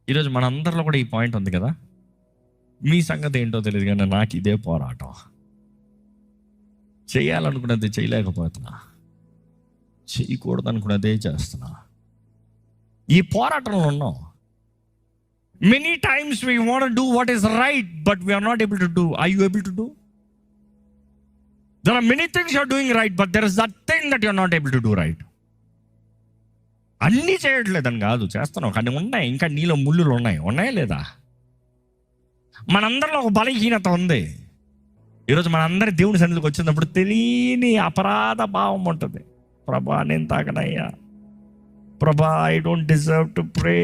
ఈరోజు మనందరిలో కూడా ఈ పాయింట్ ఉంది కదా. మీ సంగతి ఏంటో తెలియదు కానీ నాకు ఇదే పోరాటం. చేయాలనుకున్నది చేయలేకపోతున్నా, చేయకూడదు అనుకున్నదే చేస్తున్నా. ఈ పోరాటంలో ఉన్నాం. Many times we want do what is right but we are not able to do. Are you able to do? There are many things you are doing right but there is that thing that you are not able to do right. అన్నీ చేయట్లేదని కాదు, చేస్తున్నావు కానీ ఉన్నాయి, ఇంకా నీలో ముళ్ళులు ఉన్నాయా లేదా? మనందరిలో ఒక బలహీనత ఉంది. ఈరోజు మనందరి దేవుని సన్నిధికి వచ్చినప్పుడు తెలియని అపరాధ భావం ఉంటుంది. ప్రభా నేను తాగనయ్యా, ప్రభా I don't deserve to pray,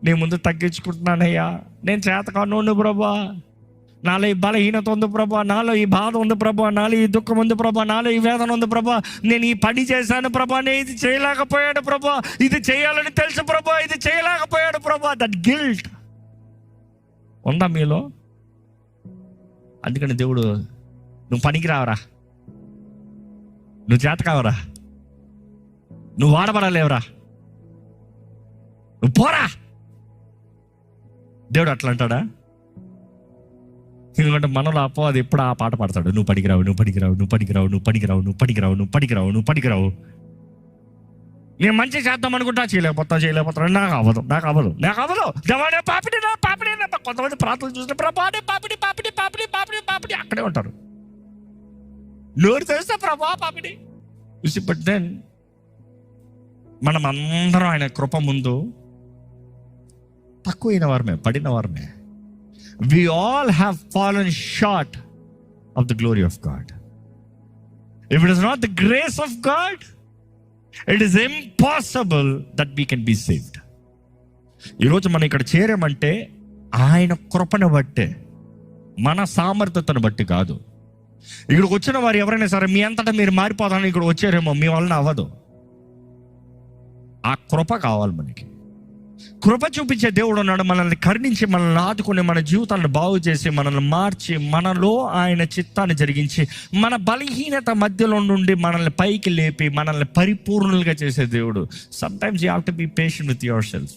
నీ ముందు తగ్గించుకుంటున్నానయ్యా, నేను చేతకాను ప్రభా, నాలో ఈ బలహీనత ఉంది ప్రభా, నాలో ఈ బాధ ఉంది ప్రభా, నాలో ఈ దుఃఖం ఉంది ప్రభా, నాలో ఈ వేదన ఉంది ప్రభా, నేను ఈ పని చేశాను ప్రభా, నేను ఇది చేయలేకపోయాడు ప్రభా, ఇది చేయాలని తెలుసు ప్రభా, ఇది చేయలేకపోయాడు ప్రభా. దట్ గిల్ట్ ఉందా మీలో? అందుకని దేవుడు నువ్వు పనికి రావరా, నువ్వు చేత కావరా, నువ్వు వాడబడలేవరా, నువ్వు పోరా, దేవుడు అట్లా అంటాడా? ఎందుకంటే మనలో అది ఎప్పుడు ఆ పాట పాడతాడు, నువ్వు పనికిరావు, నువ్వు పనికిరావు, నువ్వు పనికిరావు, నువ్వు పనికిరావు, నువ్వు పనికిరావు, నువ్వు పనికిరావు, నువ్వు పనికిరావు. నేను మంచి చేద్దాం అనుకుంటా, చేయలేకపోతా, నాకు అవ్వదు దేవాడే పాపిడి కొంతమంది ప్రార్థన చూసిన ప్రభానే పాపిడి అక్కడే ఉంటారు. నోరు తెరిస్తే ప్రభా పాపిడి చూసి. బట్ దెన్ మనం అందరం ఆయన కృప ముందు తక్కువైన వారమే, పడిన వారమే. We all have fallen short of the glory of God. If it is not the grace of God, it is impossible that we can be saved. ఈరోజు మనం ఇక్కడ చేరామంటే ఆయన కృపను బట్టే, మన సామర్థ్యతను బట్టి కాదు. ఇక్కడికి వచ్చిన వారు ఎవరైనా సరే మీ అంతటా మీరు మారిపోతారని ఇక్కడ వచ్చారేమో, మీ వలన అవ్వదు. ఆ కృప కావాలి మనకి. కృప చూపించే దేవుడు ఉన్నాడు, మనల్ని కరుణించి, మనల్ని ఆదుకుని, మన జీవితాలను బాగు చేసి, మనల్ని మార్చి, మనలో ఆయన చిత్తాన్ని జరిగించి, మన బలహీనత మధ్యలో నుండి మనల్ని పైకి లేపి, మనల్ని పరిపూర్ణులుగా చేసే దేవుడు. Sometimes you have to be patient with your self.